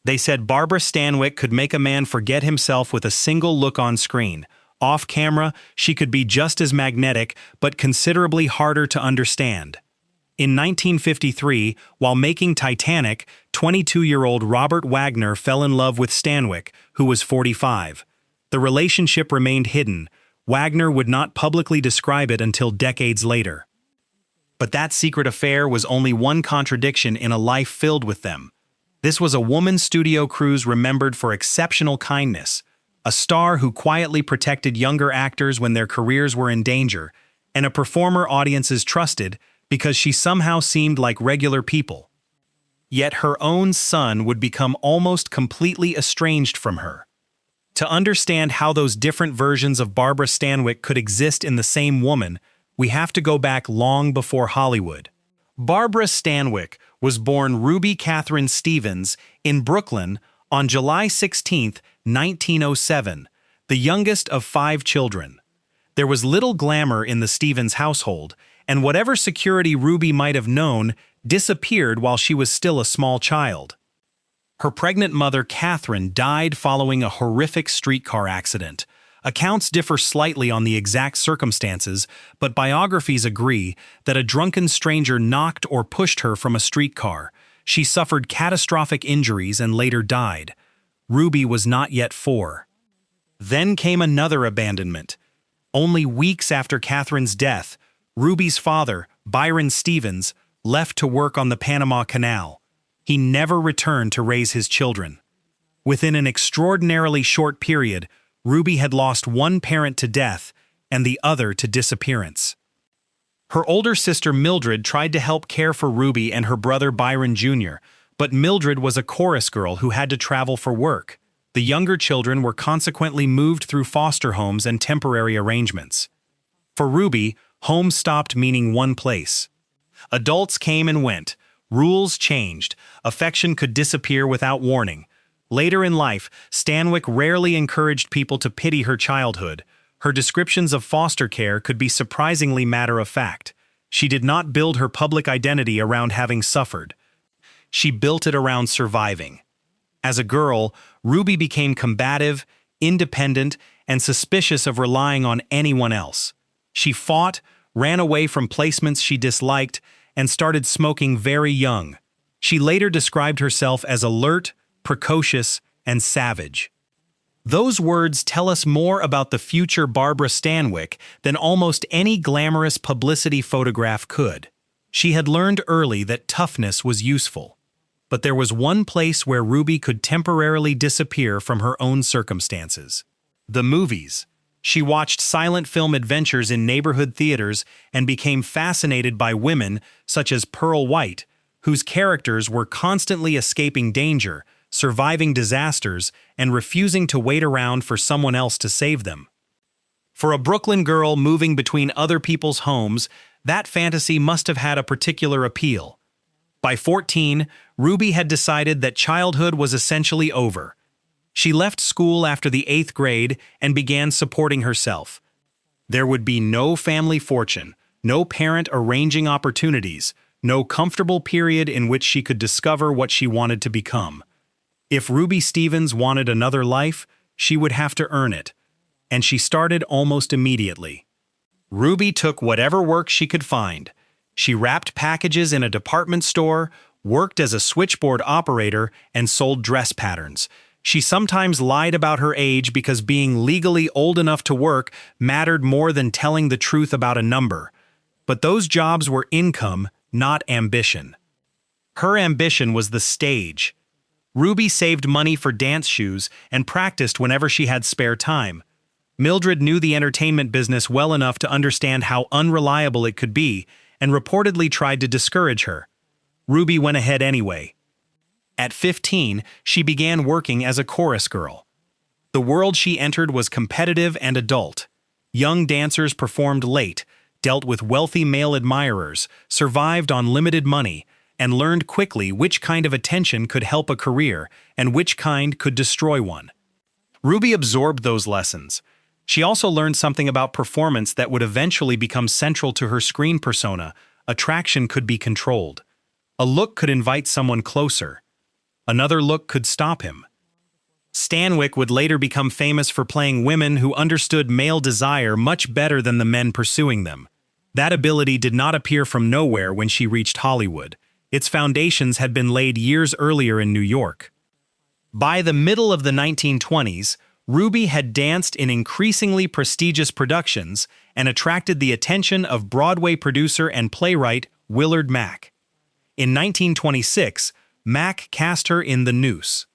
They said Barbara Stanwyck could make a man forget himself with a single look on screen. Off camera, she could be just as magnetic, but considerably harder to understand. In 1953, while making Titanic, 22-year-old Robert Wagner fell in love with Stanwyck, who was 45. The relationship remained hidden. Wagner would not publicly describe it until decades later. But that secret affair was only one contradiction in a life filled with them. This was a woman studio crews remembered for exceptional kindness, a star who quietly protected younger actors when their careers were in danger, and a performer audiences trusted because she somehow seemed like regular people. Yet her own son would become almost completely estranged from her. To understand how those different versions of Barbara Stanwyck could exist in the same woman, we have to go back long before Hollywood. Barbara Stanwyck was born Ruby Catherine Stevens in Brooklyn on July 16, 1907, the youngest of 5 children. There was little glamour in the Stevens household, and whatever security Ruby might have known disappeared while she was still a small child. Her pregnant mother, Catherine, died following a horrific streetcar accident. Accounts differ slightly on the exact circumstances, but biographies agree that a drunken stranger knocked or pushed her from a streetcar. She suffered catastrophic injuries and later died. Ruby was not yet 4. Then came another abandonment. Only weeks after Catherine's death, Ruby's father, Byron Stevens, left to work on the Panama Canal. He never returned to raise his children. Within an extraordinarily short period, Ruby had lost one parent to death and the other to disappearance. Her older sister Mildred tried to help care for Ruby and her brother Byron Jr., but Mildred was a chorus girl who had to travel for work. The younger children were consequently moved through foster homes and temporary arrangements. For Ruby, home stopped meaning one place. Adults came and went. Rules changed. Affection could disappear without warning. Later in life, Stanwyck rarely encouraged people to pity her childhood. Her descriptions of foster care could be surprisingly matter-of-fact. She did not build her public identity around having suffered. She built it around surviving. As a girl, Ruby became combative, independent, and suspicious of relying on anyone else. She fought, ran away from placements she disliked, and started smoking very young. She later described herself as alert, precocious, and savage. Those words tell us more about the future Barbara Stanwyck than almost any glamorous publicity photograph could. She had learned early that toughness was useful. But there was one place where Ruby could temporarily disappear from her own circumstances: the movies. She watched silent film adventures in neighborhood theaters and became fascinated by women such as Pearl White, whose characters were constantly escaping danger, surviving disasters, and refusing to wait around for someone else to save them. For a Brooklyn girl moving between other people's homes, that fantasy must have had a particular appeal. By 14, Ruby had decided that childhood was essentially over. She left school after the 8th grade and began supporting herself. There would be no family fortune, no parent arranging opportunities, no comfortable period in which she could discover what she wanted to become. If Ruby Stevens wanted another life, she would have to earn it. And she started almost immediately. Ruby took whatever work she could find. She wrapped packages in a department store, worked as a switchboard operator, and sold dress patterns. She sometimes lied about her age because being legally old enough to work mattered more than telling the truth about a number. But those jobs were income, not ambition. Her ambition was the stage. Ruby saved money for dance shoes and practiced whenever she had spare time. Mildred knew the entertainment business well enough to understand how unreliable it could be and reportedly tried to discourage her. Ruby went ahead anyway. At 15, she began working as a chorus girl. The world she entered was competitive and adult. Young dancers performed late, dealt with wealthy male admirers, survived on limited money, and learned quickly which kind of attention could help a career and which kind could destroy one. Ruby absorbed those lessons. She also learned something about performance that would eventually become central to her screen persona. Attraction could be controlled. A look could invite someone closer. Another look could stop him. Stanwyck would later become famous for playing women who understood male desire much better than the men pursuing them. That ability did not appear from nowhere when she reached Hollywood. Its foundations had been laid years earlier in New York. By the middle of the 1920s, Ruby had danced in increasingly prestigious productions and attracted the attention of Broadway producer and playwright Willard Mack. In 1926, Mack cast her in The Noose.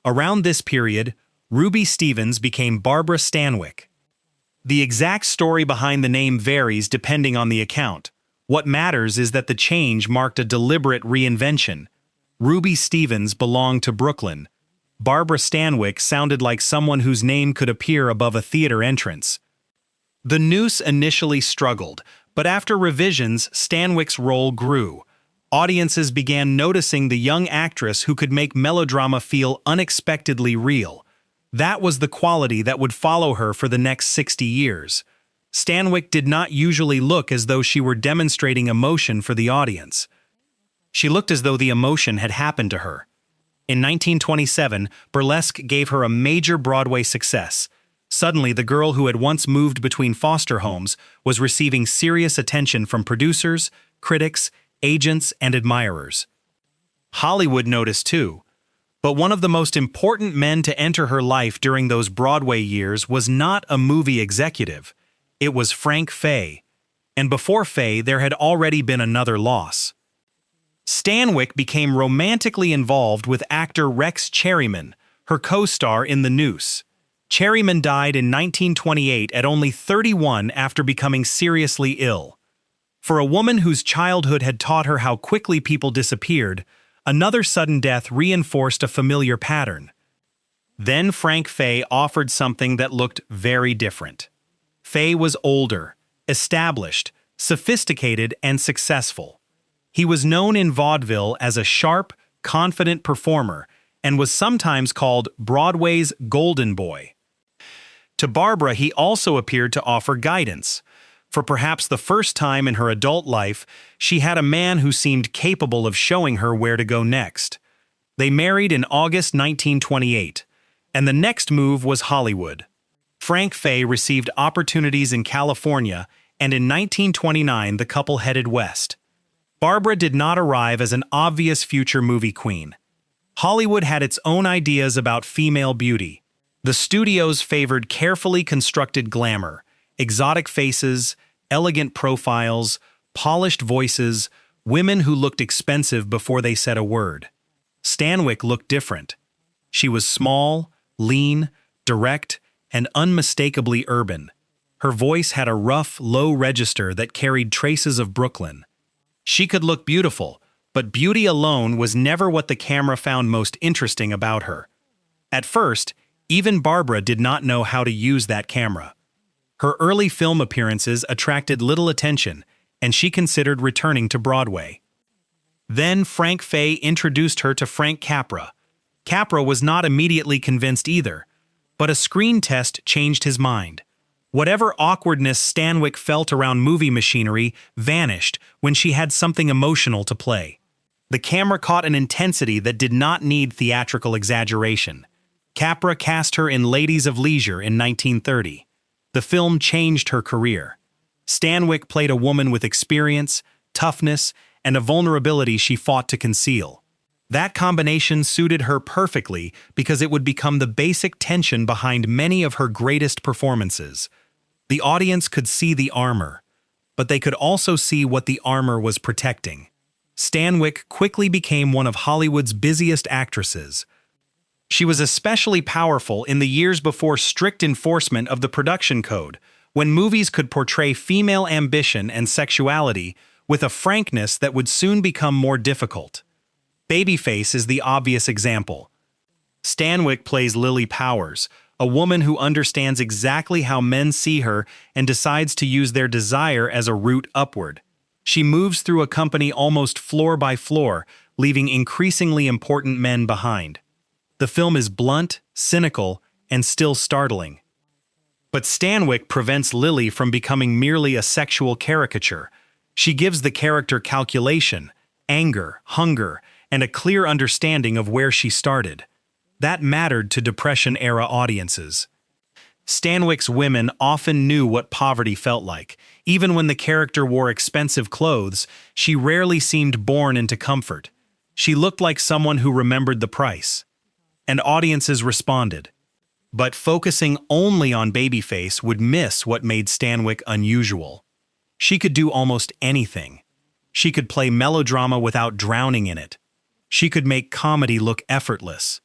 Around this period, Ruby Stevens became Barbara Stanwyck. The exact story behind the name varies depending on the account. What matters is that the change marked a deliberate reinvention. Ruby Stevens belonged to Brooklyn. Barbara Stanwyck sounded like someone whose name could appear above a theater entrance. The Noose initially struggled, but after revisions, Stanwyck's role grew. Audiences began noticing the young actress who could make melodrama feel unexpectedly real. That was the quality that would follow her for the next 60 years. Stanwyck did not usually look as though she were demonstrating emotion for the audience. She looked as though the emotion had happened to her. In 1927, burlesque gave her a major Broadway success. Suddenly, the girl who had once moved between foster homes was receiving serious attention from producers, critics, agents, and admirers. Hollywood noticed too. But one of the most important men to enter her life during those Broadway years was not a movie executive. It was Frank Fay. And before Fay, there had already been another loss. Stanwyck became romantically involved with actor Rex Cherryman, her co-star in The Noose. Cherryman died in 1928 at only 31 after becoming seriously ill. For a woman whose childhood had taught her how quickly people disappeared, another sudden death reinforced a familiar pattern. Then Frank Fay offered something that looked very different. Fay was older, established, sophisticated, and successful. He was known in vaudeville as a sharp, confident performer and was sometimes called Broadway's golden boy. To Barbara, he also appeared to offer guidance. For perhaps the first time in her adult life, she had a man who seemed capable of showing her where to go next. They married in August 1928, and the next move was Hollywood. Frank Fay received opportunities in California, and in 1929 the couple headed west. Barbara did not arrive as an obvious future movie queen. Hollywood had its own ideas about female beauty. The studios favored carefully constructed glamour, exotic faces, elegant profiles, polished voices, women who looked expensive before they said a word. Stanwyck looked different. She was small, lean, direct, and unmistakably urban. Her voice had a rough, low register that carried traces of Brooklyn. She could look beautiful, but beauty alone was never what the camera found most interesting about her. At first, even Barbara did not know how to use that camera. Her early film appearances attracted little attention, and she considered returning to Broadway. Then Frank Fay introduced her to Frank Capra. Capra was not immediately convinced either, but a screen test changed his mind. Whatever awkwardness Stanwyck felt around movie machinery vanished when she had something emotional to play. The camera caught an intensity that did not need theatrical exaggeration. Capra cast her in Ladies of Leisure in 1930. The film changed her career. Stanwyck played a woman with experience, toughness, and a vulnerability she fought to conceal. That combination suited her perfectly because it would become the basic tension behind many of her greatest performances. The audience could see the armor, but they could also see what the armor was protecting. Stanwyck quickly became one of Hollywood's busiest actresses. She was especially powerful in the years before strict enforcement of the production code, when movies could portray female ambition and sexuality with a frankness that would soon become more difficult. Babyface is the obvious example. Stanwyck plays Lily Powers, a woman who understands exactly how men see her and decides to use their desire as a route upward. She moves through a company almost floor by floor, leaving increasingly important men behind. The film is blunt, cynical, and still startling. But Stanwyck prevents Lily from becoming merely a sexual caricature. She gives the character calculation, anger, hunger, and a clear understanding of where she started. That mattered to Depression-era audiences. Stanwyck's women often knew what poverty felt like. Even when the character wore expensive clothes, she rarely seemed born into comfort. She looked like someone who remembered the price. And audiences responded. But focusing only on Babyface would miss what made Stanwyck unusual. She could do almost anything. She could play melodrama without drowning in it. She could make comedy look effortless.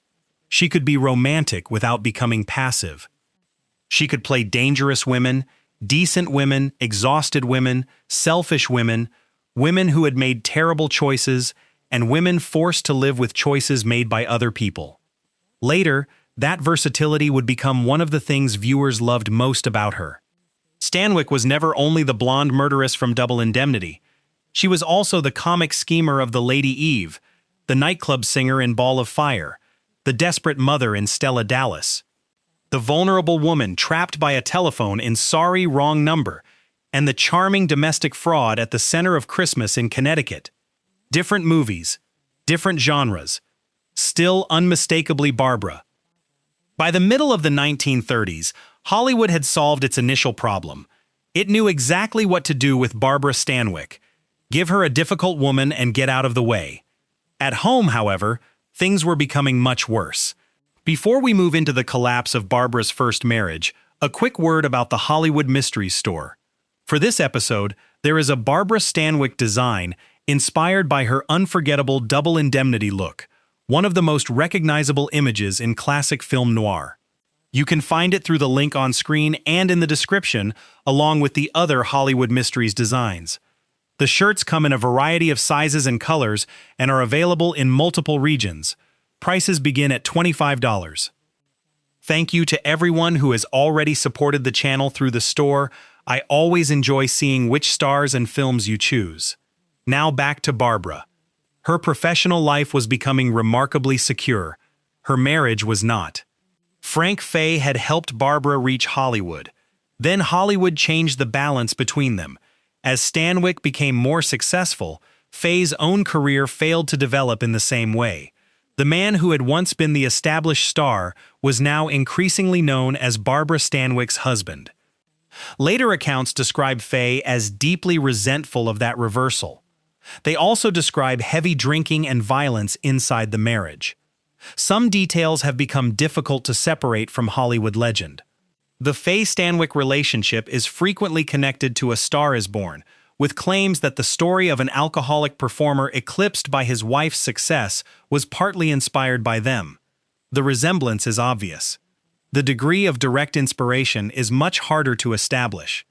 She could be romantic without becoming passive. She could play dangerous women, decent women, exhausted women, selfish women, women who had made terrible choices, and women forced to live with choices made by other people. Later, that versatility would become one of the things viewers loved most about her. Stanwyck was never only the blonde murderess from Double Indemnity. She was also the comic schemer of The Lady Eve, the nightclub singer in Ball of Fire, the desperate mother in Stella Dallas, the vulnerable woman trapped by a telephone in Sorry, Wrong Number, and the charming domestic fraud at the center of Christmas in Connecticut. Different movies, different genres, still unmistakably Barbara. By the middle of the 1930s, Hollywood had solved its initial problem. It knew exactly what to do with Barbara Stanwyck. Give her a difficult woman and get out of the way. At home, however, things were becoming much worse. Before we move into the collapse of Barbara's first marriage, a quick word about the Hollywood Mysteries Store. For this episode, there is a Barbara Stanwyck design inspired by her unforgettable Double Indemnity look, one of the most recognizable images in classic film noir. You can find it through the link on screen and in the description, along with the other Hollywood Mysteries designs. The shirts come in a variety of sizes and colors and are available in multiple regions. Prices begin at $25. Thank you to everyone who has already supported the channel through the store. I always enjoy seeing which stars and films you choose. Now back to Barbara. Her professional life was becoming remarkably secure. Her marriage was not. Frank Fay had helped Barbara reach Hollywood. Then Hollywood changed the balance between them. As Stanwyck became more successful, Fay's own career failed to develop in the same way. The man who had once been the established star was now increasingly known as Barbara Stanwyck's husband. Later accounts describe Fay as deeply resentful of that reversal. They also describe heavy drinking and violence inside the marriage. Some details have become difficult to separate from Hollywood legend. The Fay-Stanwyck relationship is frequently connected to A Star is Born, with claims that the story of an alcoholic performer eclipsed by his wife's success was partly inspired by them. The resemblance is obvious. The degree of direct inspiration is much harder to establish.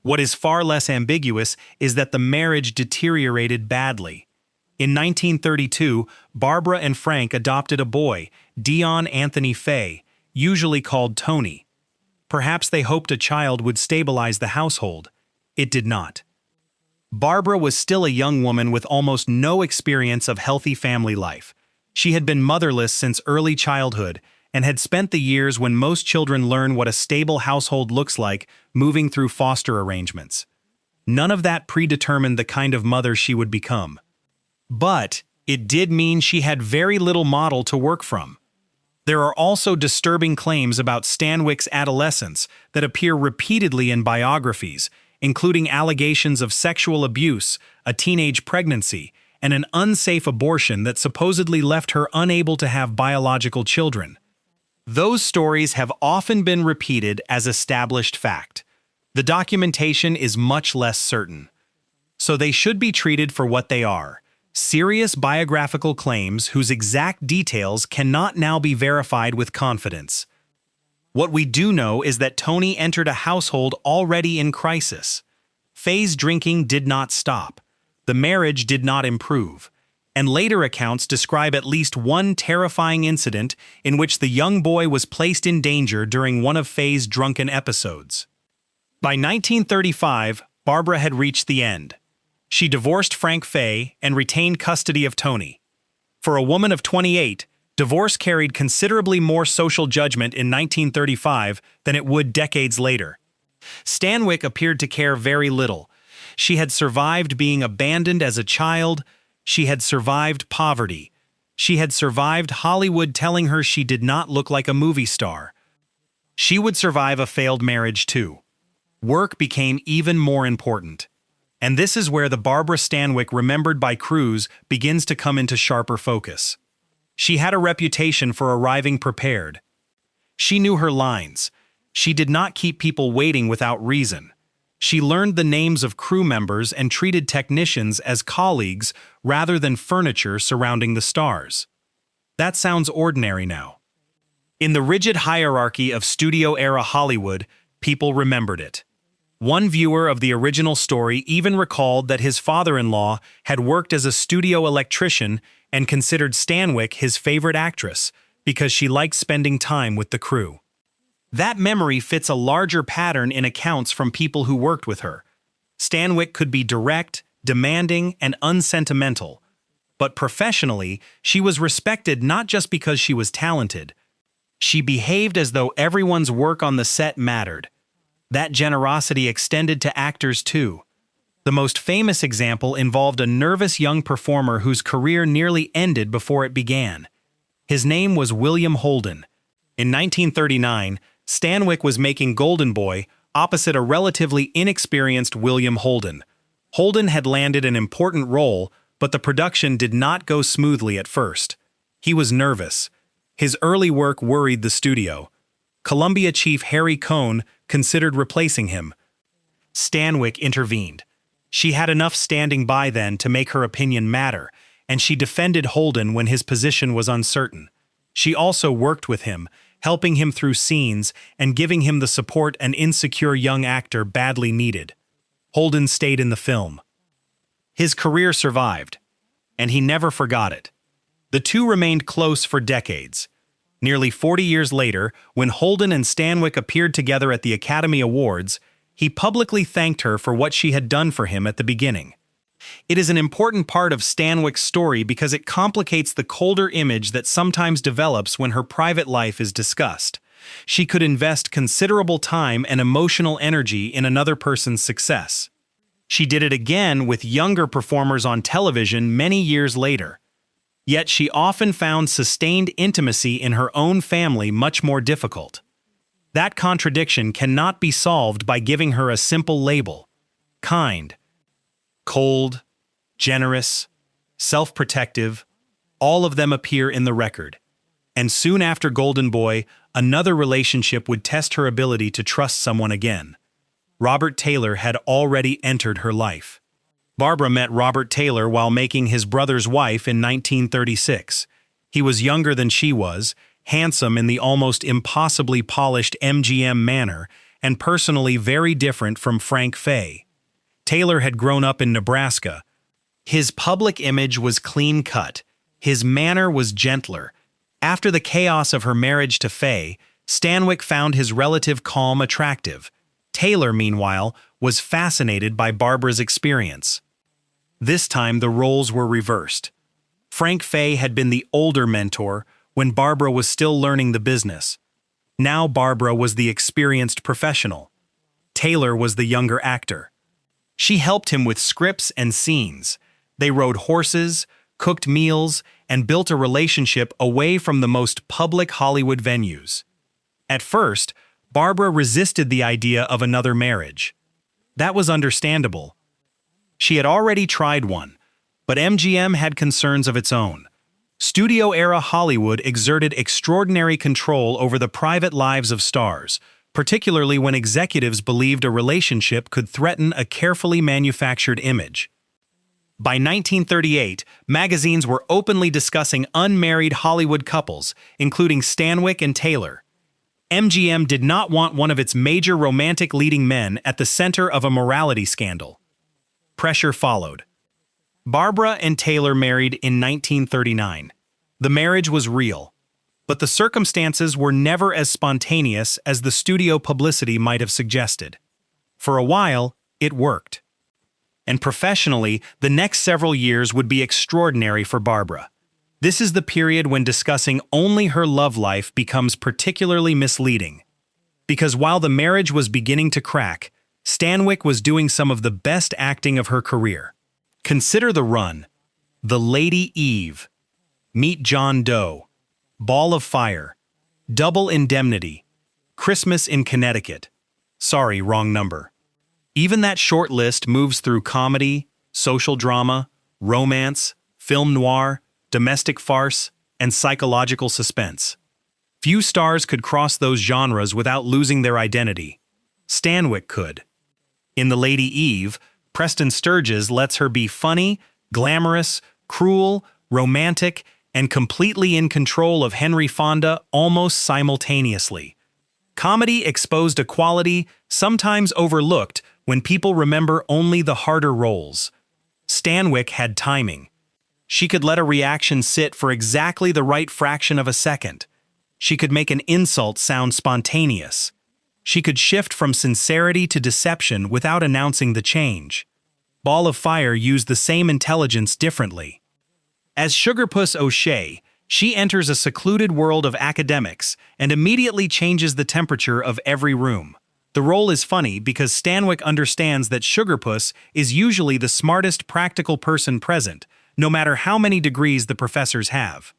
What is far less ambiguous is that the marriage deteriorated badly. In 1932, Barbara and Frank adopted a boy, Dion Anthony Fay, usually called Tony. Perhaps they hoped a child would stabilize the household. It did not. Barbara was still a young woman with almost no experience of healthy family life. She had been motherless since early childhood and had spent the years when most children learn what a stable household looks like, moving through foster arrangements. None of that predetermined the kind of mother she would become. But it did mean she had very little model to work from. There are also disturbing claims about Stanwyck's adolescence that appear repeatedly in biographies, including allegations of sexual abuse, a teenage pregnancy, and an unsafe abortion that supposedly left her unable to have biological children. Those stories have often been repeated as established fact. The documentation is much less certain. So they should be treated for what they are: serious biographical claims whose exact details cannot now be verified with confidence. What we do know is that Tony entered a household already in crisis. Fay's drinking did not stop. The marriage did not improve. And later accounts describe at least one terrifying incident in which the young boy was placed in danger during one of Fay's drunken episodes. By 1935, Barbara had reached the end. She divorced Frank Fay and retained custody of Tony. For a woman of 28, divorce carried considerably more social judgment in 1935 than it would decades later. Stanwyck appeared to care very little. She had survived being abandoned as a child. She had survived poverty. She had survived Hollywood telling her she did not look like a movie star. She would survive a failed marriage too. Work became even more important. And this is where the Barbara Stanwyck remembered by crews begins to come into sharper focus. She had a reputation for arriving prepared. She knew her lines. She did not keep people waiting without reason. She learned the names of crew members and treated technicians as colleagues rather than furniture surrounding the stars. That sounds ordinary now. In the rigid hierarchy of studio-era Hollywood, people remembered it. One viewer of the original story even recalled that his father-in-law had worked as a studio electrician and considered Stanwyck his favorite actress because she liked spending time with the crew. That memory fits a larger pattern in accounts from people who worked with her. Stanwyck could be direct, demanding, and unsentimental. But professionally, she was respected not just because she was talented. She behaved as though everyone's work on the set mattered. That generosity extended to actors too. The most famous example involved a nervous young performer whose career nearly ended before it began. His name was William Holden. In 1939, Stanwyck was making Golden Boy opposite a relatively inexperienced William Holden. Holden had landed an important role, but the production did not go smoothly at first. He was nervous. His early work worried the studio. Columbia chief Harry Cohn considered replacing him. Stanwyck intervened. She had enough standing by then to make her opinion matter, and she defended Holden when his position was uncertain. She also worked with him, helping him through scenes and giving him the support an insecure young actor badly needed. Holden stayed in the film. His career survived, and he never forgot it. The two remained close for decades. Nearly 40 years later, when Holden and Stanwyck appeared together at the Academy Awards, he publicly thanked her for what she had done for him at the beginning. It is an important part of Stanwyck's story because it complicates the colder image that sometimes develops when her private life is discussed. She could invest considerable time and emotional energy in another person's success. She did it again with younger performers on television many years later. Yet she often found sustained intimacy in her own family much more difficult. That contradiction cannot be solved by giving her a simple label: kind. Cold, generous, self-protective, all of them appear in the record. And soon after Golden Boy, another relationship would test her ability to trust someone again. Robert Taylor had already entered her life. Barbara met Robert Taylor while making his brother's wife in 1936. He was younger than she was, handsome in the almost impossibly polished MGM manner, and personally very different from Frank Fay. Taylor had grown up in Nebraska. His public image was clean-cut. His manner was gentler. After the chaos of her marriage to Fay, Stanwyck found his relative calm attractive. Taylor, meanwhile, was fascinated by Barbara's experience. This time the roles were reversed. Frank Fay had been the older mentor when Barbara was still learning the business. Now Barbara was the experienced professional. Taylor was the younger actor. She helped him with scripts and scenes. They rode horses, cooked meals, and built a relationship away from the most public Hollywood venues. At first, Barbara resisted the idea of another marriage. That was understandable. She had already tried one, but MGM had concerns of its own. Studio-era Hollywood exerted extraordinary control over the private lives of stars, particularly when executives believed a relationship could threaten a carefully manufactured image. By 1938, magazines were openly discussing unmarried Hollywood couples, including Stanwyck and Taylor. MGM did not want one of its major romantic leading men at the center of a morality scandal. Pressure followed. Barbara and Taylor married in 1939. The marriage was real, but the circumstances were never as spontaneous as the studio publicity might have suggested. For a while, it worked. And professionally, the next several years would be extraordinary for Barbara. This is the period when discussing only her love life becomes particularly misleading. Because while the marriage was beginning to crack, Stanwyck was doing some of the best acting of her career. Consider the run. The Lady Eve, Meet John Doe, Ball of Fire, Double Indemnity, Christmas in Connecticut. Sorry, wrong number. Even that short list moves through comedy, social drama, romance, film noir, domestic farce, and psychological suspense. Few stars could cross those genres without losing their identity. Stanwyck could. In The Lady Eve, Preston Sturges lets her be funny, glamorous, cruel, romantic, and completely in control of Henry Fonda almost simultaneously. Comedy exposed a quality sometimes overlooked when people remember only the harder roles. Stanwyck had timing. She could let a reaction sit for exactly the right fraction of a second. She could make an insult sound spontaneous. She could shift from sincerity to deception without announcing the change. Ball of Fire used the same intelligence differently. As Sugarpuss O'Shea, she enters a secluded world of academics and immediately changes the temperature of every room. The role is funny because Stanwyck understands that Sugarpuss is usually the smartest practical person present, no matter how many degrees the professors have.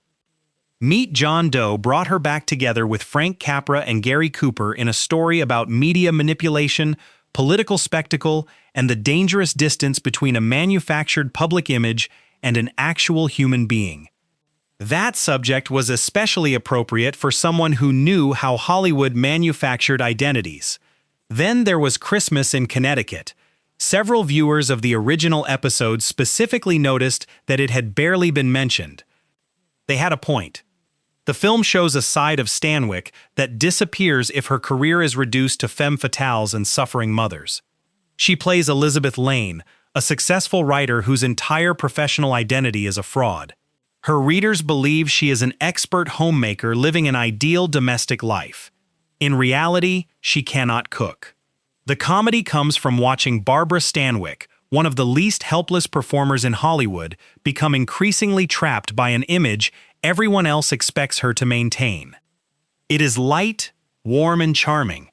Meet John Doe brought her back together with Frank Capra and Gary Cooper in a story about media manipulation, political spectacle, and the dangerous distance between a manufactured public image and an actual human being. That subject was especially appropriate for someone who knew how Hollywood manufactured identities. Then there was Christmas in Connecticut. Several viewers of the original episode specifically noticed that it had barely been mentioned. They had a point. The film shows a side of Stanwyck that disappears if her career is reduced to femme fatales and suffering mothers. She plays Elizabeth Lane, a successful writer whose entire professional identity is a fraud. Her readers believe she is an expert homemaker living an ideal domestic life. In reality, she cannot cook. The comedy comes from watching Barbara Stanwyck, one of the least helpless performers in Hollywood, become increasingly trapped by an image everyone else expects her to maintain. It is light, warm, and charming,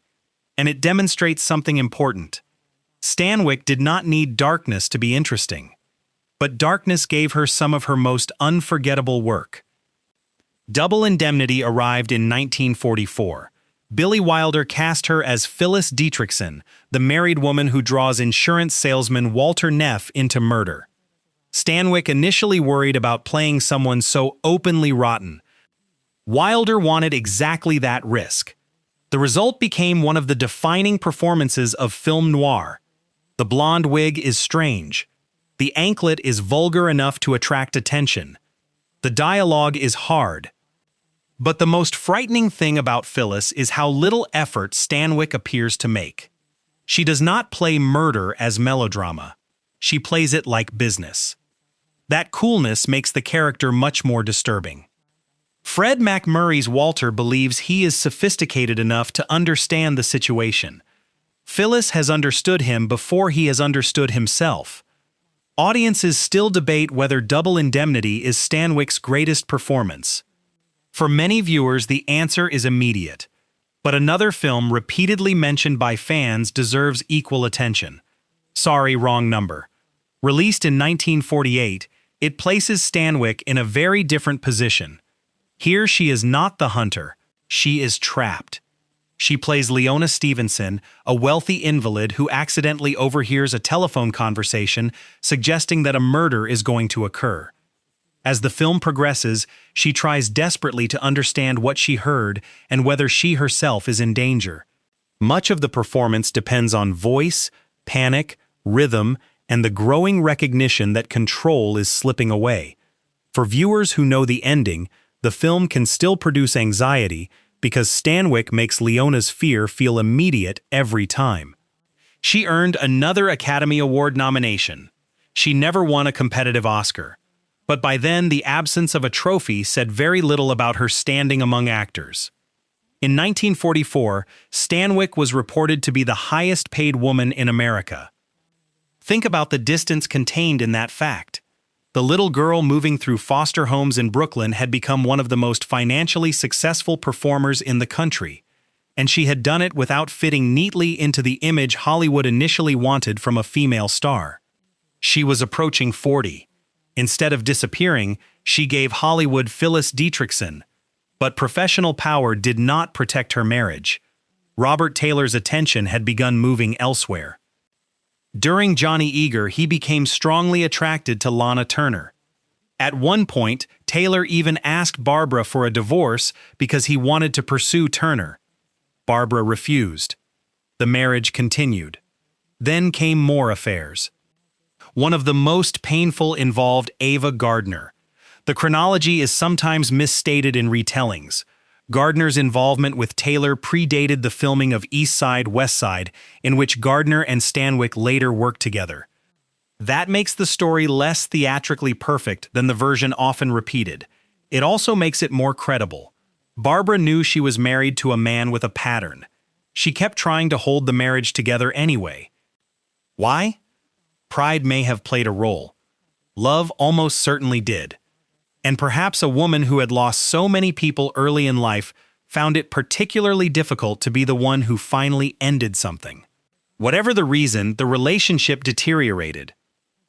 and it demonstrates something important. Stanwyck did not need darkness to be interesting, but darkness gave her some of her most unforgettable work. Double Indemnity arrived in 1944. Billy Wilder cast her as Phyllis Dietrichson, the married woman who draws insurance salesman Walter Neff into murder. Stanwyck initially worried about playing someone so openly rotten. Wilder wanted exactly that risk. The result became one of the defining performances of film noir. The blonde wig is strange. The anklet is vulgar enough to attract attention. The dialogue is hard. But the most frightening thing about Phyllis is how little effort Stanwyck appears to make. She does not play murder as melodrama. She plays it like business. That coolness makes the character much more disturbing. Fred MacMurray's Walter believes he is sophisticated enough to understand the situation. Phyllis has understood him before he has understood himself. Audiences still debate whether Double Indemnity is Stanwyck's greatest performance. For many viewers, the answer is immediate. But another film repeatedly mentioned by fans deserves equal attention. Sorry, wrong number. Released in 1948, it places Stanwyck in a very different position. Here she is not the hunter, she is trapped. She plays Leona Stevenson, a wealthy invalid who accidentally overhears a telephone conversation suggesting that a murder is going to occur. As the film progresses, she tries desperately to understand what she heard and whether she herself is in danger. Much of the performance depends on voice, panic, rhythm, and the growing recognition that control is slipping away. For viewers who know the ending, the film can still produce anxiety because Stanwyck makes Leona's fear feel immediate every time. She earned another Academy Award nomination. She never won a competitive Oscar. But by then, the absence of a trophy said very little about her standing among actors. In 1944, Stanwyck was reported to be the highest-paid woman in America. Think about the distance contained in that fact. The little girl moving through foster homes in Brooklyn had become one of the most financially successful performers in the country, and she had done it without fitting neatly into the image Hollywood initially wanted from a female star. She was approaching 40. Instead of disappearing, she gave Hollywood Phyllis Dietrichson. But professional power did not protect her marriage. Robert Taylor's attention had begun moving elsewhere. During Johnny Eager, he became strongly attracted to Lana Turner. At one point, Taylor even asked Barbara for a divorce because he wanted to pursue Turner. Barbara refused. The marriage continued. Then came more affairs. One of the most painful involved Ava Gardner. The chronology is sometimes misstated in retellings. Gardner's involvement with Taylor predated the filming of East Side, West Side, in which Gardner and Stanwyck later worked together. That makes the story less theatrically perfect than the version often repeated. It also makes it more credible. Barbara knew she was married to a man with a pattern. She kept trying to hold the marriage together anyway. Why? Pride may have played a role. Love almost certainly did. And perhaps a woman who had lost so many people early in life found it particularly difficult to be the one who finally ended something. Whatever the reason, the relationship deteriorated.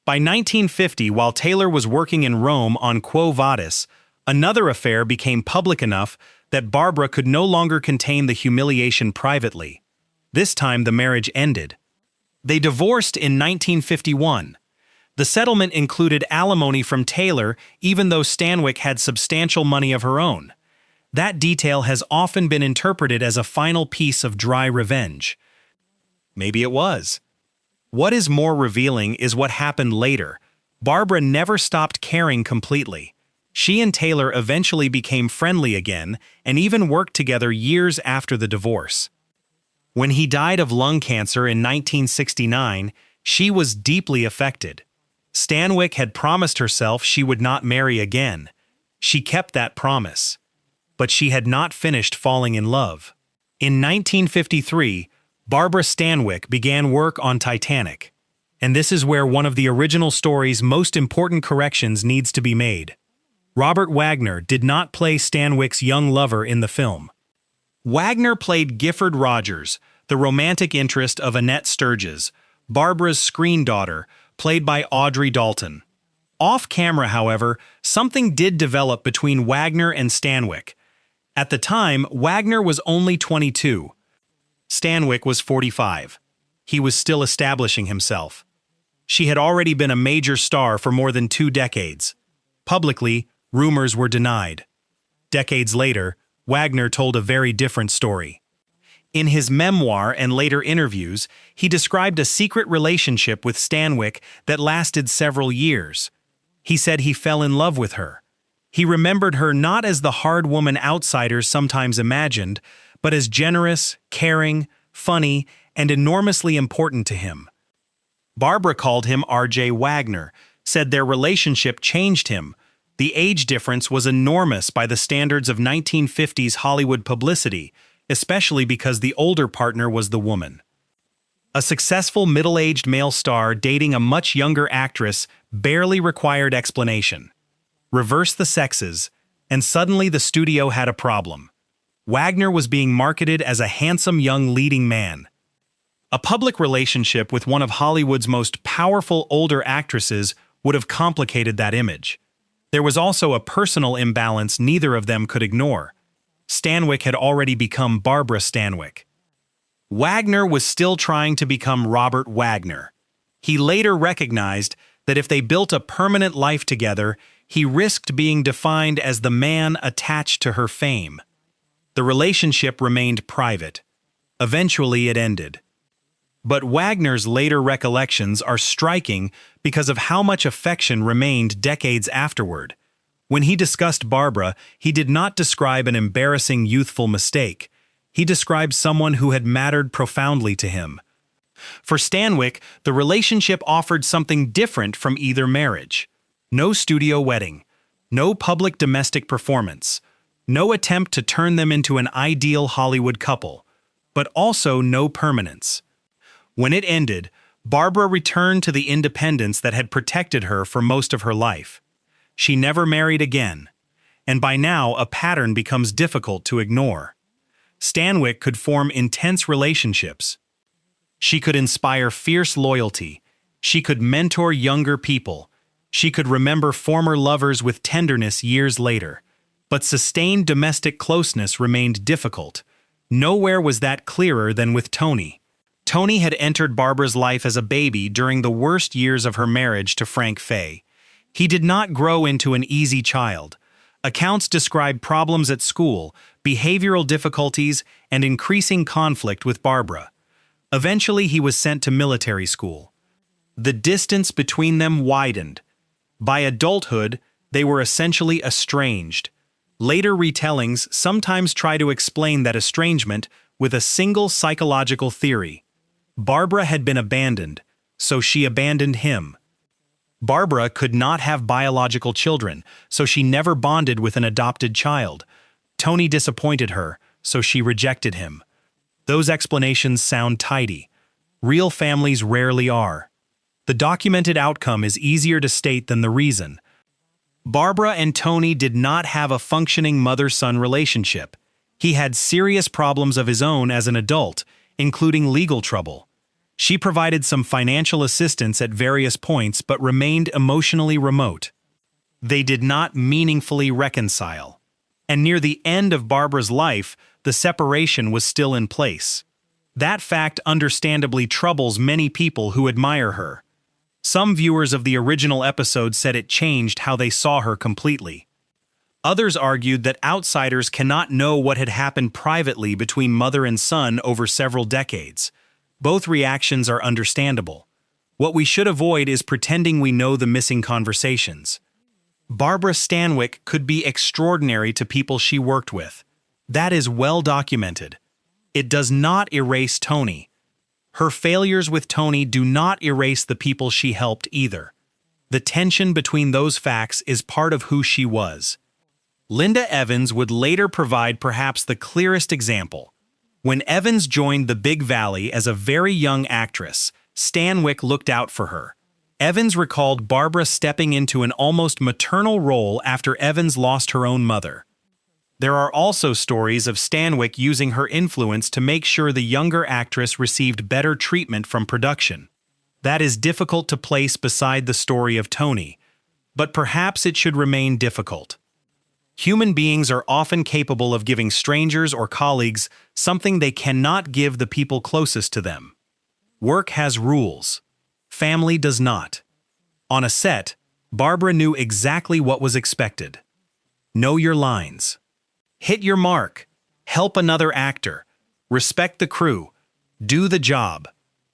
By 1950, while Taylor was working in Rome on Quo Vadis, another affair became public enough that Barbara could no longer contain the humiliation privately. This time the marriage ended. They divorced in 1951. The settlement included alimony from Taylor, even though Stanwyck had substantial money of her own. That detail has often been interpreted as a final piece of dry revenge. Maybe it was. What is more revealing is what happened later. Barbara never stopped caring completely. She and Taylor eventually became friendly again and even worked together years after the divorce. When he died of lung cancer in 1969, she was deeply affected. Stanwyck had promised herself she would not marry again. She kept that promise. But she had not finished falling in love. In 1953, Barbara Stanwyck began work on Titanic. And this is where one of the original story's most important corrections needs to be made. Robert Wagner did not play Stanwyck's young lover in the film. Wagner played Gifford Rogers, the romantic interest of Annette Sturgis, Barbara's screen daughter, played by Audrey Dalton. Off-camera, however, something did develop between Wagner and Stanwyck. At the time, Wagner was only 22. Stanwyck was 45. He was still establishing himself. She had already been a major star for more than 2 decades. Publicly, rumors were denied. Decades later, Wagner told a very different story. In his memoir and later interviews, he described a secret relationship with Stanwyck that lasted several years. He said he fell in love with her. He remembered her not as the hard woman outsiders sometimes imagined, but as generous, caring, funny, and enormously important to him. Barbara called him R.J. Wagner, said their relationship changed him. The age difference was enormous by the standards of 1950s Hollywood publicity, especially because the older partner was the woman. A successful middle-aged male star dating a much younger actress barely required explanation. Reverse the sexes, and suddenly the studio had a problem. Wagner was being marketed as a handsome young leading man. A public relationship with one of Hollywood's most powerful older actresses would have complicated that image. There was also a personal imbalance neither of them could ignore. Stanwyck had already become Barbara Stanwyck. Wagner was still trying to become Robert Wagner. He later recognized that if they built a permanent life together, he risked being defined as the man attached to her fame. The relationship remained private. Eventually it ended. But Wagner's later recollections are striking because of how much affection remained decades afterward. When he discussed Barbara, he did not describe an embarrassing youthful mistake. He described someone who had mattered profoundly to him. For Stanwyck, the relationship offered something different from either marriage. No studio wedding, no public domestic performance, no attempt to turn them into an ideal Hollywood couple, but also no permanence. When it ended, Barbara returned to the independence that had protected her for most of her life. She never married again, and by now a pattern becomes difficult to ignore. Stanwyck could form intense relationships. She could inspire fierce loyalty. She could mentor younger people. She could remember former lovers with tenderness years later. But sustained domestic closeness remained difficult. Nowhere was that clearer than with Tony. Tony had entered Barbara's life as a baby during the worst years of her marriage to Frank Fay. He did not grow into an easy child. Accounts describe problems at school, behavioral difficulties, and increasing conflict with Barbara. Eventually, he was sent to military school. The distance between them widened. By adulthood, they were essentially estranged. Later retellings sometimes try to explain that estrangement with a single psychological theory. Barbara had been abandoned, so she abandoned him. Barbara could not have biological children, so she never bonded with an adopted child. Tony disappointed her, so she rejected him. Those explanations sound tidy. Real families rarely are. The documented outcome is easier to state than the reason. Barbara and Tony did not have a functioning mother-son relationship. He had serious problems of his own as an adult, including legal trouble. She provided some financial assistance at various points but remained emotionally remote. They did not meaningfully reconcile. And near the end of Barbara's life, the separation was still in place. That fact understandably troubles many people who admire her. Some viewers of the original episode said it changed how they saw her completely. Others argued that outsiders cannot know what had happened privately between mother and son over several decades. Both reactions are understandable. What we should avoid is pretending we know the missing conversations. Barbara Stanwyck could be extraordinary to people she worked with. That is well documented. It does not erase Tony. Her failures with Tony do not erase the people she helped either. The tension between those facts is part of who she was. Linda Evans would later provide perhaps the clearest example. When Evans joined the Big Valley as a very young actress, Stanwyck looked out for her. Evans recalled Barbara stepping into an almost maternal role after Evans lost her own mother. There are also stories of Stanwyck using her influence to make sure the younger actress received better treatment from production. That is difficult to place beside the story of Tony, but perhaps it should remain difficult. Human beings are often capable of giving strangers or colleagues something they cannot give the people closest to them. Work has rules. Family does not. On a set, Barbara knew exactly what was expected. Know your lines. Hit your mark. Help another actor. Respect the crew. Do the job.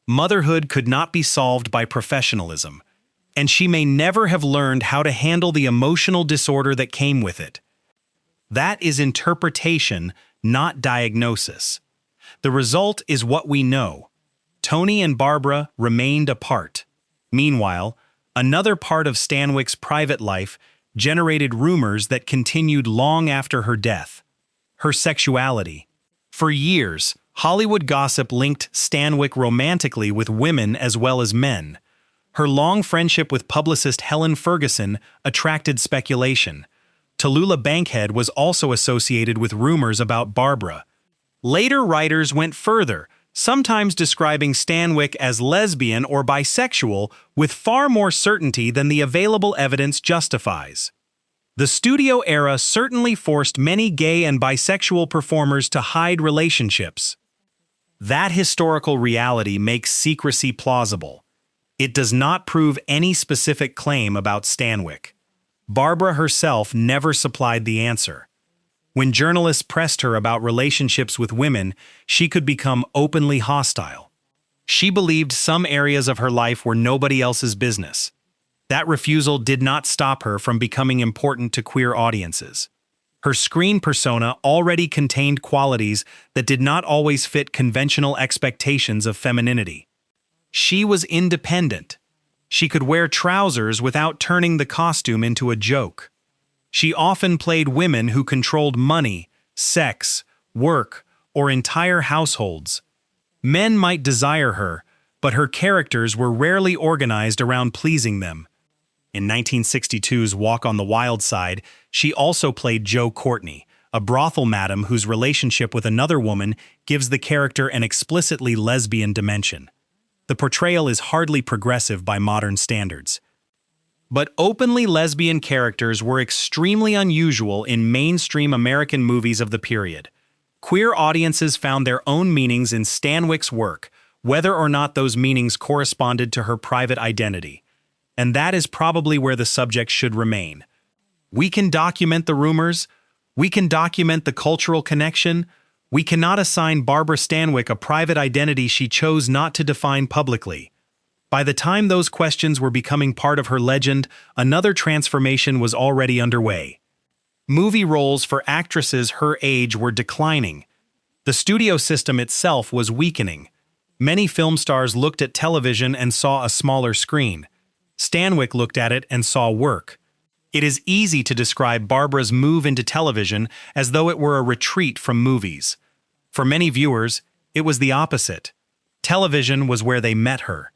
Motherhood could not be solved by professionalism, and she may never have learned how to handle the emotional disorder that came with it. That is interpretation, not diagnosis. The result is what we know. Tony and Barbara remained apart. Meanwhile, another part of Stanwyck's private life generated rumors that continued long after her death. Her sexuality. For years, Hollywood gossip linked Stanwyck romantically with women as well as men. Her long friendship with publicist Helen Ferguson attracted speculation. Tallulah Bankhead was also associated with rumors about Barbara. Later writers went further, sometimes describing Stanwyck as lesbian or bisexual with far more certainty than the available evidence justifies. The studio era certainly forced many gay and bisexual performers to hide relationships. That historical reality makes secrecy plausible. It does not prove any specific claim about Stanwyck. Barbara herself never supplied the answer. When journalists pressed her about relationships with women, she could become openly hostile. She believed some areas of her life were nobody else's business. That refusal did not stop her from becoming important to queer audiences. Her screen persona already contained qualities that did not always fit conventional expectations of femininity. She was independent. She could wear trousers without turning the costume into a joke. She often played women who controlled money, sex, work, or entire households. Men might desire her, but her characters were rarely organized around pleasing them. In 1962's Walk on the Wild Side, she also played Jo Courtney, a brothel madam whose relationship with another woman gives the character an explicitly lesbian dimension. The portrayal is hardly progressive by modern standards. But openly lesbian characters were extremely unusual in mainstream American movies of the period. Queer audiences found their own meanings in Stanwyck's work, whether or not those meanings corresponded to her private identity. And that is probably where the subject should remain. We can document the rumors, we can document the cultural connection, we cannot assign Barbara Stanwyck a private identity she chose not to define publicly. By the time those questions were becoming part of her legend, another transformation was already underway. Movie roles for actresses her age were declining. The studio system itself was weakening. Many film stars looked at television and saw a smaller screen. Stanwyck looked at it and saw work. It is easy to describe Barbara's move into television as though it were a retreat from movies. For many viewers, it was the opposite. Television was where they met her.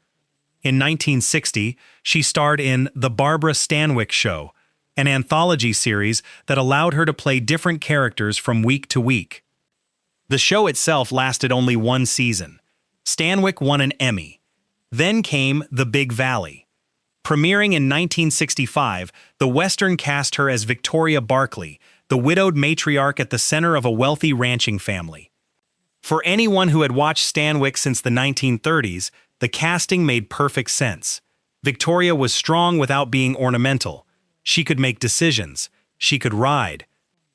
In 1960, she starred in The Barbara Stanwyck Show, an anthology series that allowed her to play different characters from week to week. The show itself lasted only one season. Stanwyck won an Emmy. Then came The Big Valley. Premiering in 1965, the Western cast her as Victoria Barkley, the widowed matriarch at the center of a wealthy ranching family. For anyone who had watched Stanwyck since the 1930s, the casting made perfect sense. Victoria was strong without being ornamental. She could make decisions. She could ride.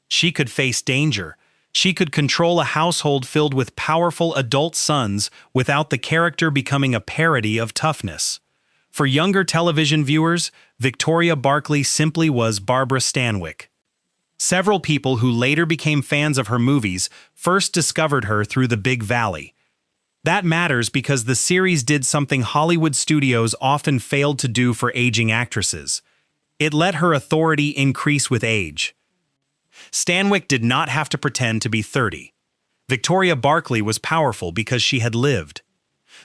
She could face danger. She could control a household filled with powerful adult sons without the character becoming a parody of toughness. For younger television viewers, Victoria Barkley simply was Barbara Stanwyck. Several people who later became fans of her movies first discovered her through The Big Valley. That matters because the series did something Hollywood studios often failed to do for aging actresses. It let her authority increase with age. Stanwyck did not have to pretend to be 30. Victoria Barkley was powerful because she had lived.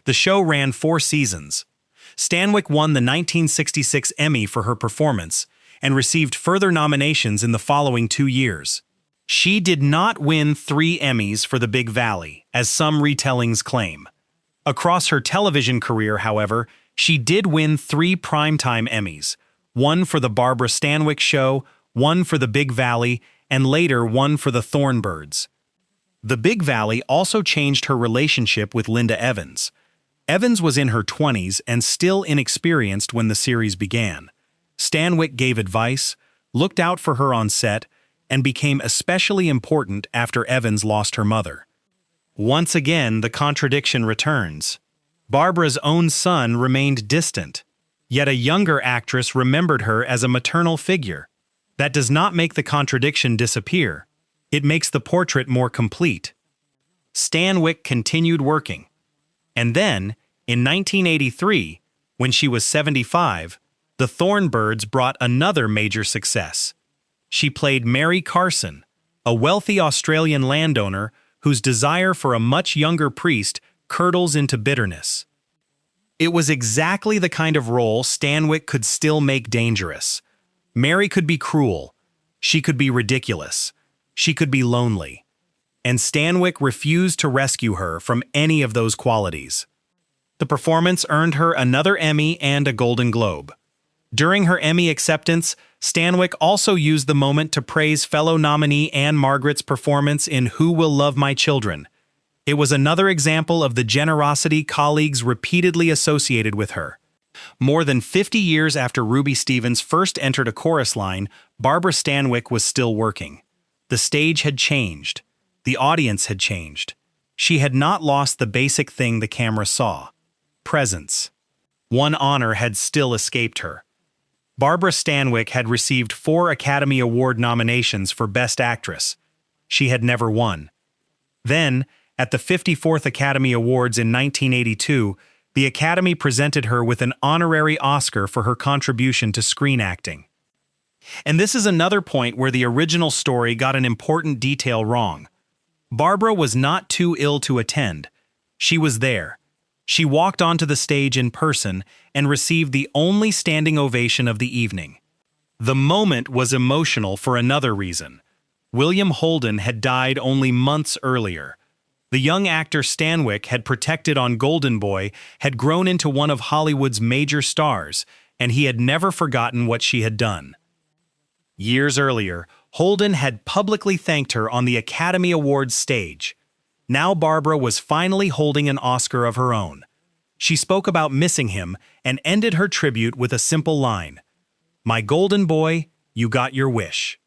The show ran 4 seasons. Stanwyck won the 1966 Emmy for her performance and received further nominations in the following 2 years. She did not win 3 Emmys for The Big Valley, as some retellings claim. Across her television career, however, she did win 3 primetime Emmys, 1 for The Barbara Stanwyck Show, 1 for The Big Valley, and later 1 for The Thorn. The Big Valley also changed her relationship with Linda Evans. Evans was in her 20s and still inexperienced when the series began. Stanwyck gave advice, looked out for her on set, and became especially important after Evans lost her mother. Once again, the contradiction returns. Barbara's own son remained distant, yet a younger actress remembered her as a maternal figure. That does not make the contradiction disappear. It makes the portrait more complete. Stanwyck continued working. And then, in 1983, when she was 75, The Thorn brought another major success. She played Mary Carson, a wealthy Australian landowner whose desire for a much younger priest curdles into bitterness. It was exactly the kind of role Stanwyck could still make dangerous. Mary could be cruel. She could be ridiculous. She could be lonely. And Stanwyck refused to rescue her from any of those qualities. The performance earned her another Emmy and a Golden Globe. During her Emmy acceptance, Stanwyck also used the moment to praise fellow nominee Anne Margaret's performance in Who Will Love My Children. It was another example of the generosity colleagues repeatedly associated with her. More than 50 years after Ruby Stevens first entered a chorus line, Barbara Stanwyck was still working. The stage had changed. The audience had changed. She had not lost the basic thing the camera saw: presence. One honor had still escaped her. Barbara Stanwyck had received 4 Academy Award nominations for Best Actress. She had never won. Then, at the 54th Academy Awards in 1982, the Academy presented her with an honorary Oscar for her contribution to screen acting. And this is another point where the original story got an important detail wrong. Barbara was not too ill to attend. She was there. She walked onto the stage in person and received the only standing ovation of the evening. The moment was emotional for another reason. William Holden had died only months earlier. The young actor Stanwyck had protected on Golden Boy had grown into one of Hollywood's major stars, and he had never forgotten what she had done. Years earlier, Holden had publicly thanked her on the Academy Awards stage. Now Barbara was finally holding an Oscar of her own. She spoke about missing him and ended her tribute with a simple line, "My golden boy, you got your wish."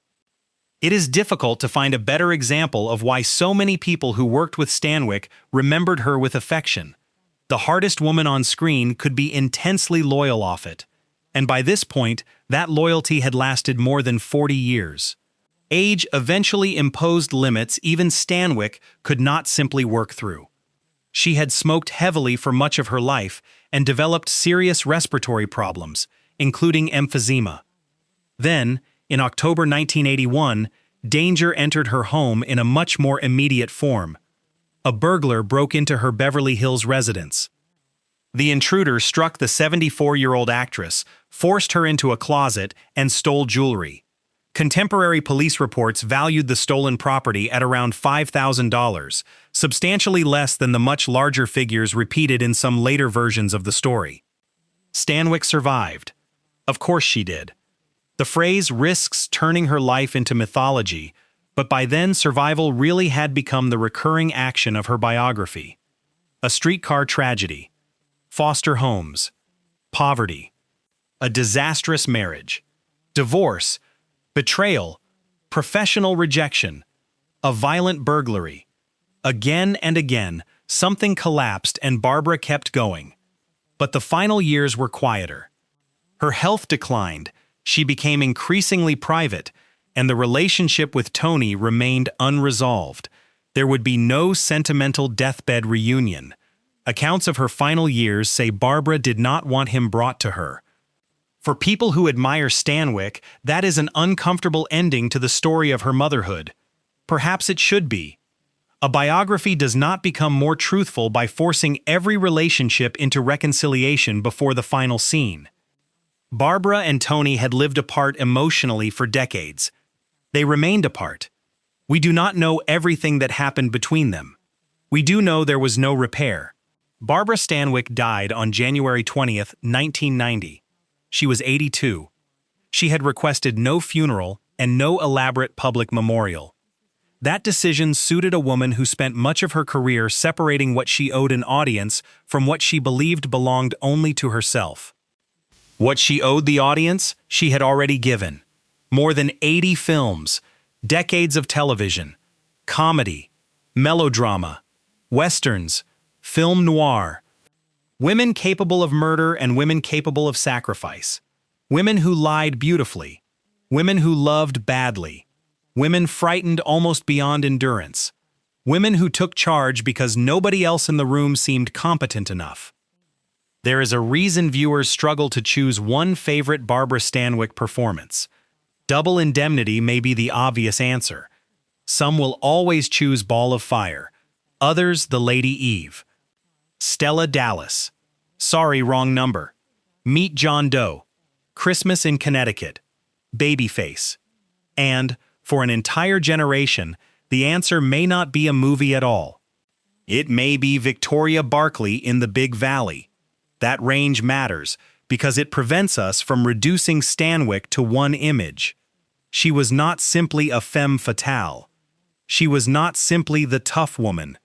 It is difficult to find a better example of why so many people who worked with Stanwyck remembered her with affection. The hardest woman on screen could be intensely loyal off it. And by this point, that loyalty had lasted more than 40 years. Age eventually imposed limits even Stanwyck could not simply work through. She had smoked heavily for much of her life and developed serious respiratory problems, including emphysema. Then, in October 1981, danger entered her home in a much more immediate form. A burglar broke into her Beverly Hills residence. The intruder struck the 74-year-old actress, forced her into a closet, and stole jewelry. Contemporary police reports valued the stolen property at around $5,000, substantially less than the much larger figures repeated in some later versions of the story. Stanwyck survived. Of course she did. The phrase risks turning her life into mythology, but by then survival really had become the recurring action of her biography. A streetcar tragedy, foster homes, poverty, a disastrous marriage, divorce, betrayal, professional rejection, a violent burglary. Again and again, something collapsed and Barbara kept going. But the final years were quieter. Her health declined, she became increasingly private, and the relationship with Tony remained unresolved. There would be no sentimental deathbed reunion. Accounts of her final years say Barbara did not want him brought to her. For people who admire Stanwyck, that is an uncomfortable ending to the story of her motherhood. Perhaps it should be. A biography does not become more truthful by forcing every relationship into reconciliation before the final scene. Barbara and Tony had lived apart emotionally for decades. They remained apart. We do not know everything that happened between them. We do know there was no repair. Barbara Stanwyck died on January 20th, 1990. She was 82. She had requested no funeral and no elaborate public memorial. That decision suited a woman who spent much of her career separating what she owed an audience from what she believed belonged only to herself. What she owed the audience, she had already given. More than 80 films, decades of television, comedy, melodrama, westerns, film noir, women capable of murder and women capable of sacrifice, women who lied beautifully, women who loved badly, women frightened almost beyond endurance, women who took charge because nobody else in the room seemed competent enough. There is a reason viewers struggle to choose one favorite Barbara Stanwyck performance. Double Indemnity may be the obvious answer. Some will always choose Ball of Fire, others The Lady Eve. Stella Dallas, Sorry, Wrong Number, Meet John Doe, Christmas in Connecticut, Babyface. And, for an entire generation, the answer may not be a movie at all. It may be Victoria Barkley in The Big Valley. That range matters because it prevents us from reducing Stanwyck to one image. She was not simply a femme fatale. She was not simply the tough woman.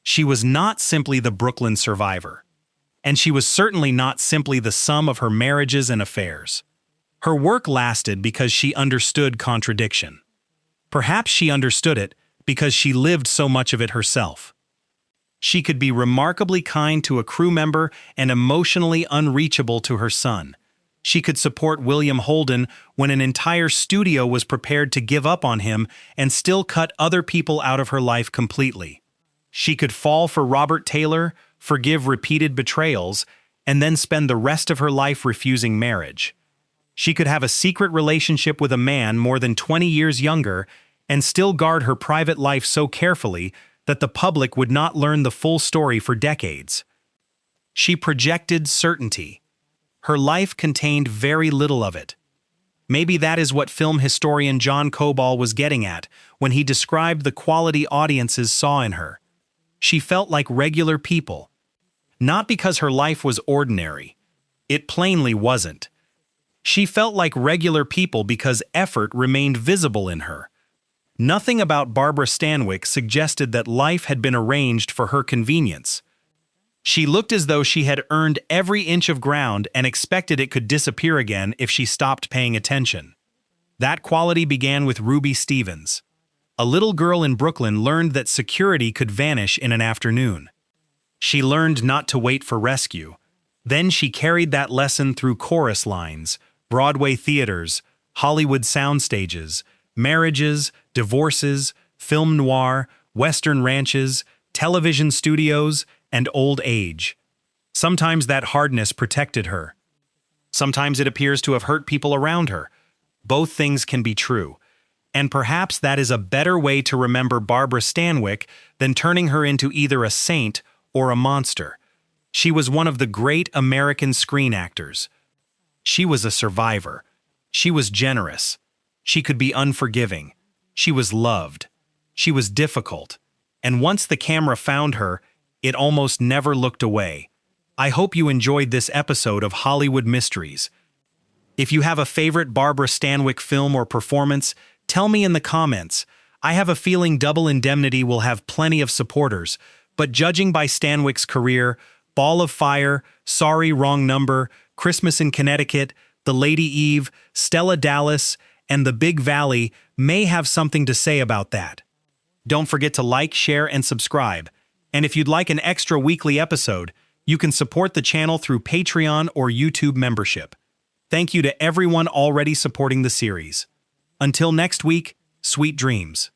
She was not simply the Brooklyn survivor. And she was certainly not simply the sum of her marriages and affairs. Her work lasted because she understood contradiction. Perhaps she understood it because she lived so much of it herself. She could be remarkably kind to a crew member and emotionally unreachable to her son. She could support William Holden when an entire studio was prepared to give up on him and still cut other people out of her life completely. She could fall for Robert Taylor, forgive repeated betrayals, and then spend the rest of her life refusing marriage. She could have a secret relationship with a man more than 20 years younger and still guard her private life so carefully that the public would not learn the full story for decades. She projected certainty. Her life contained very little of it. Maybe that is what film historian John Coball was getting at when he described the quality audiences saw in her. She felt like regular people. Not because her life was ordinary, It plainly wasn't. She felt like regular people because effort remained visible in her. Nothing about Barbara Stanwyck suggested that life had been arranged for her convenience. She looked as though she had earned every inch of ground and expected it could disappear again if she stopped paying attention. That quality began with Ruby Stevens. A little girl in Brooklyn learned that security could vanish in an afternoon. She learned not to wait for rescue. Then she carried that lesson through chorus lines, Broadway theaters, Hollywood soundstages, marriages, divorces, film noir, Western ranches, television studios, and old age. Sometimes that hardness protected her. Sometimes it appears to have hurt people around her. Both things can be true. And perhaps that is a better way to remember Barbara Stanwyck than turning her into either a saint or a monster. She was one of the great American screen actors. She was a survivor. She was generous. She could be unforgiving. She was loved. She was difficult. And once the camera found her, it almost never looked away. I hope you enjoyed this episode of Hollywood Mysteries. If you have a favorite Barbara Stanwyck film or performance, tell me in the comments. I have a feeling Double Indemnity will have plenty of supporters, but judging by Stanwyck's career, Ball of Fire, Sorry, Wrong Number, Christmas in Connecticut, The Lady Eve, Stella Dallas, and The Big Valley may have something to say about that. Don't forget to like, share, and subscribe. And if you'd like an extra weekly episode, you can support the channel through Patreon or YouTube membership. Thank you to everyone already supporting the series. Until next week, sweet dreams.